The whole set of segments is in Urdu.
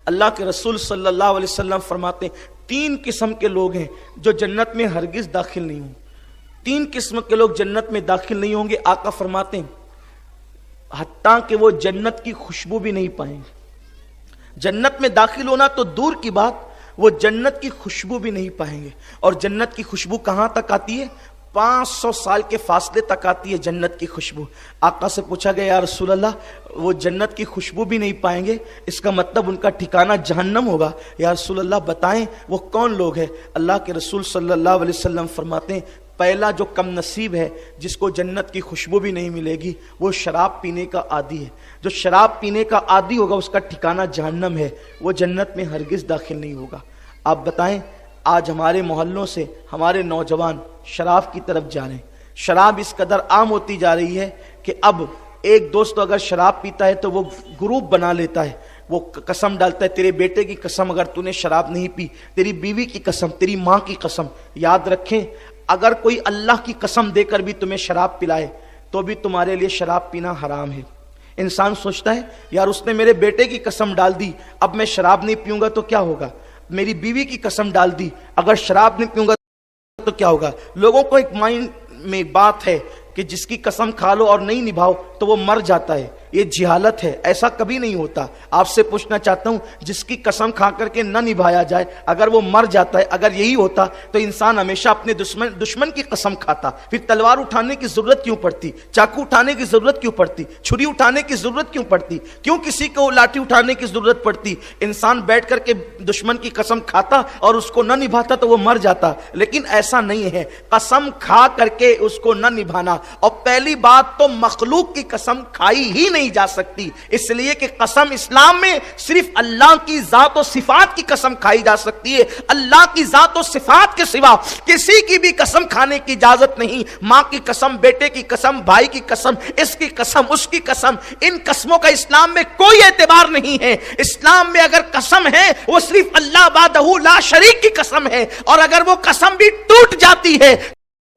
اللہ کے رسول صلی اللہ علیہ وسلم فرماتے ہیں 3 قسم کے لوگ ہیں جو جنت میں ہرگز داخل نہیں ہوں. 3 قسم کے لوگ جنت میں داخل نہیں ہوں گے. آقا فرماتے ہیں حتیٰ کہ وہ جنت کی خوشبو بھی نہیں پائیں گے. جنت میں داخل ہونا تو دور کی بات, وہ جنت کی خوشبو بھی نہیں پائیں گے. اور جنت کی خوشبو کہاں تک آتی ہے؟ 500 سال کے فاصلے تک آتی ہے جنت کی خوشبو. آقا سے پوچھا گیا یا رسول اللہ وہ جنت کی خوشبو بھی نہیں پائیں گے, اس کا مطلب ان کا ٹھکانہ جہنم ہوگا. یا رسول اللہ بتائیں وہ کون لوگ ہیں؟ اللہ کے رسول صلی اللہ علیہ وسلم فرماتے ہیں پہلا جو کم نصیب ہے جس کو جنت کی خوشبو بھی نہیں ملے گی وہ شراب پینے کا عادی ہے. جو شراب پینے کا عادی ہوگا اس کا ٹھکانہ جہنم ہے, وہ جنت میں ہرگز داخل نہیں ہوگا. آپ بتائیں آج ہمارے محلوں سے ہمارے نوجوان شراب کی طرف جا رہے ہیں. شراب اس قدر عام ہوتی جا رہی ہے کہ اب ایک دوست اگر شراب پیتا ہے تو وہ گروپ بنا لیتا ہے, وہ قسم ڈالتا ہے تیرے بیٹے کی قسم اگر تو نے شراب نہیں پی, تیری بیوی کی قسم, تیری ماں کی قسم. یاد رکھیں اگر کوئی اللہ کی قسم دے کر بھی تمہیں شراب پلائے تو بھی تمہارے لیے شراب پینا حرام ہے. انسان سوچتا ہے یار اس نے میرے بیٹے کی قسم ڈال دی, اب میں شراب نہیں پیوں گا تو کیا ہوگا؟ میری بیوی کی قسم ڈال دی, اگر شراب نہیں پیوں گا تو کیا ہوگا؟ لوگوں کو ایک مائنڈ میں بات ہے کہ جس کی قسم کھا لو اور نہیں نبھاؤ تو وہ مر جاتا ہے. یہ جہالت ہے, ایسا کبھی نہیں ہوتا. آپ سے پوچھنا چاہتا ہوں جس کی قسم کھا کر کے نہ نبھایا جائے اگر وہ مر جاتا ہے, اگر یہی ہوتا تو انسان ہمیشہ اپنے دشمن کی قسم کھاتا. پھر تلوار اٹھانے کی ضرورت کیوں پڑتی؟ چاقو اٹھانے کی ضرورت کیوں پڑتی؟ چھری اٹھانے کی ضرورت کیوں پڑتی؟ کیوں کسی کو لاٹھی اٹھانے کی ضرورت پڑتی؟ انسان بیٹھ کر کے دشمن کی قسم کھاتا اور اس کو نہ نبھاتا تو وہ مر جاتا. لیکن ایسا نہیں ہے, قسم کھا کر کے اس کو نہ نبھانا. اور پہلی بات تو مخلوق کی قسم کھائی ہی نہیں جا سکتی, اس لیے کہ قسم اسلام میں صرف اللہ کی ذات و صفات کی قسم کھائی جا سکتی ہے. اللہ کی ذات و صفات کے سوا کسی کی بھی قسم کھانے کی اجازت نہیں. ماں کی قسم, بیٹے کی قسم, بھائی کی قسم, اس کی قسم, اس کی قسم, ان قسموں کا اسلام میں کوئی اعتبار نہیں ہے. اسلام میں اگر قسم ہے وہ صرف اللہ وحدہ لا شریک کی قسم ہے, اور اگر وہ قسم بھی ٹوٹ جاتی ہے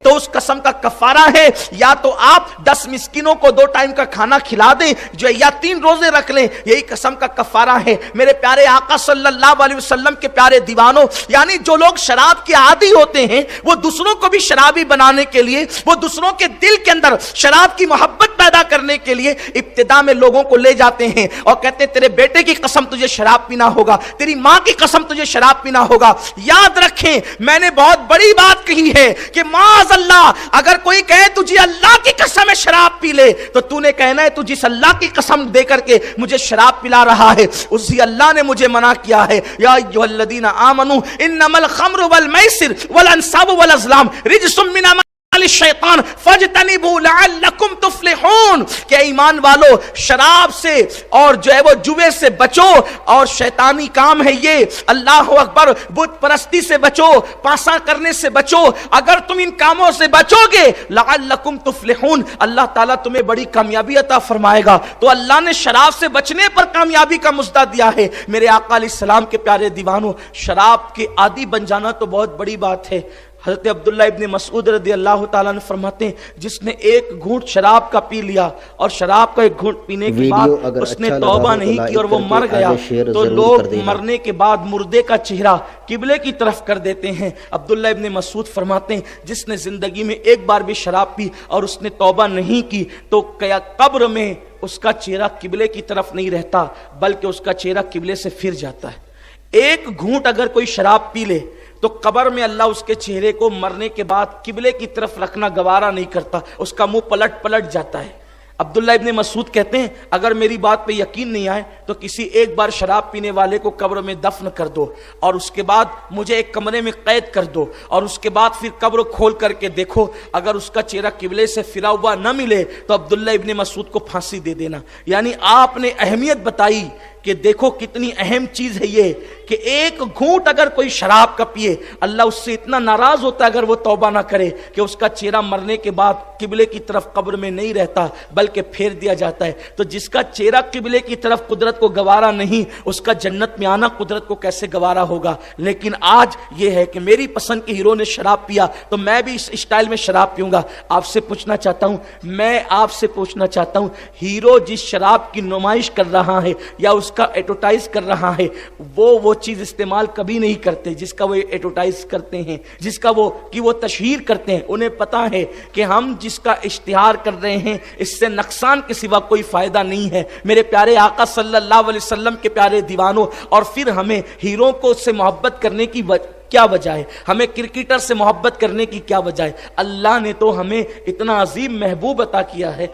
تو اس قسم کا کفارہ ہے یا تو آپ 10 مسکینوں کو 2 ٹائم کا کھانا کھلا دیں جو یا 3 روزے رکھ لیں, یہی قسم کا کفارہ ہے. میرے پیارے آقا صلی اللہ علیہ وسلم کے پیارے دیوانوں, یعنی جو لوگ شراب کے عادی ہوتے ہیں وہ دوسروں کو بھی شرابی بنانے کے لیے, وہ دوسروں کے دل کے اندر شراب کی محبت پیدا کرنے کے لیے ابتدا میں لوگوں کو لے جاتے ہیں اور کہتے ہیں تیرے بیٹے کی قسم تجھے شراب پینا ہوگا, تیری ماں کی قسم تجھے شراب پینا ہوگا. یاد رکھیں میں نے بہت بڑی بات کہی ہے کہ معاذ اللہ اگر کوئی کہے تجھے اللہ کی قسم ہے شراب پی لے تو تو نے کہنا ہے تو جس اللہ کی قسم دے کر کے مجھے شراب پلا رہا ہے اسی اللہ نے مجھے منع کیا ہے. یا ایھا الذین آمنوا انما الخمر والمیسر والانصاب والازلام رجس من عمل الشیطان فاجتنبوا لعلکم تفلحون. کہ ایمان والو شراب سے اور جو ہے وہ جوے سے بچو, اور شیطانی کام ہے یہ. اللہ اکبر, بت پرستی سے بچو, پاسا کرنے سے بچو. اگر تم ان کاموں سے بچو گے لعلکم تفلحون, اللہ تعالیٰ تمہیں بڑی کامیابی عطا فرمائے گا. تو اللہ نے شراب سے بچنے پر کامیابی کا مژدہ دیا ہے. میرے آقا علیہ السلام کے پیارے دیوانوں, شراب کے عادی بن جانا تو بہت بڑی بات ہے. حضرت عبداللہ ابن مسعود رضی اللہ تعالیٰ نے فرماتے ہیں جس نے ایک گھونٹ شراب کا پی لیا اور شراب کا ایک گھونٹ پینے کے بعد اس نے توبہ نہیں کی اور وہ مر گیا تو لوگ مرنے کے بعد مردے کا چہرہ قبلے کی طرف کر دیتے ہیں. عبداللہ ابن مسعود فرماتے ہیں جس نے زندگی میں ایک بار بھی شراب پی اور اس نے توبہ نہیں کی تو کیا قبر میں اس کا چہرہ قبلے کی طرف نہیں رہتا بلکہ اس کا چہرہ قبلے سے پھر جاتا ہے. ایک گھونٹ اگر کوئی شراب پی لے تو قبر میں اللہ اس کے چہرے کو مرنے کے بعد قبلے کی طرف رکھنا گوارا نہیں کرتا, اس کا منہ پلٹ جاتا ہے. عبداللہ ابن مسعود کہتے ہیں اگر میری بات پہ یقین نہیں آئے تو کسی ایک بار شراب پینے والے کو قبر میں دفن کر دو اور اس کے بعد مجھے ایک کمرے میں قید کر دو اور اس کے بعد پھر قبر کھول کر کے دیکھو, اگر اس کا چہرہ قبلے سے پھرا ہوا نہ ملے تو عبداللہ ابن مسعود کو پھانسی دے دینا. یعنی آپ نے اہمیت بتائی کہ دیکھو کتنی اہم چیز ہے یہ کہ ایک گھونٹ اگر کوئی شراب کا پیے اللہ اس سے اتنا ناراض ہوتا ہے اگر وہ توبہ نہ کرے کہ اس کا چہرہ مرنے کے بعد قبلے کی طرف قبر میں نہیں رہتا بلکہ پھیر دیا جاتا ہے. تو جس کا چہرہ قبلے کی طرف قدرت کو گوارا نہیں اس کا جنت میں آنا قدرت کو کیسے گوارا ہوگا. لیکن آج یہ ہے کہ میری پسند کے ہیرو نے شراب پیا تو میں بھی اس اسٹائل میں شراب پیوں گا. آپ سے پوچھنا چاہتا ہوں, میں آپ سے پوچھنا چاہتا ہوں, ہیرو جس شراب کی نمائش کر رہا ہے یا اس اس کا ایڈورٹائز کر رہا ہے وہ چیز استعمال کبھی نہیں کرتے جس کا وہ ایڈورٹائز کرتے ہیں، جس کا وہ تشہیر کرتے ہیں۔ انہیں پتا ہے کہ ہم جس کا اشتہار کر رہے ہیں اس سے نقصان کے سوا کوئی فائدہ نہیں ہے۔ میرے پیارے آقا صلی اللہ علیہ وسلم کے پیارے دیوانوں، اور پھر ہمیں ہیروں کو سے محبت کرنے کی کیا وجہ ہے؟ ہمیں کرکٹر سے محبت کرنے کی کیا وجہ ہے؟ اللہ نے تو ہمیں اتنا عظیم محبوب عطا کیا ہے۔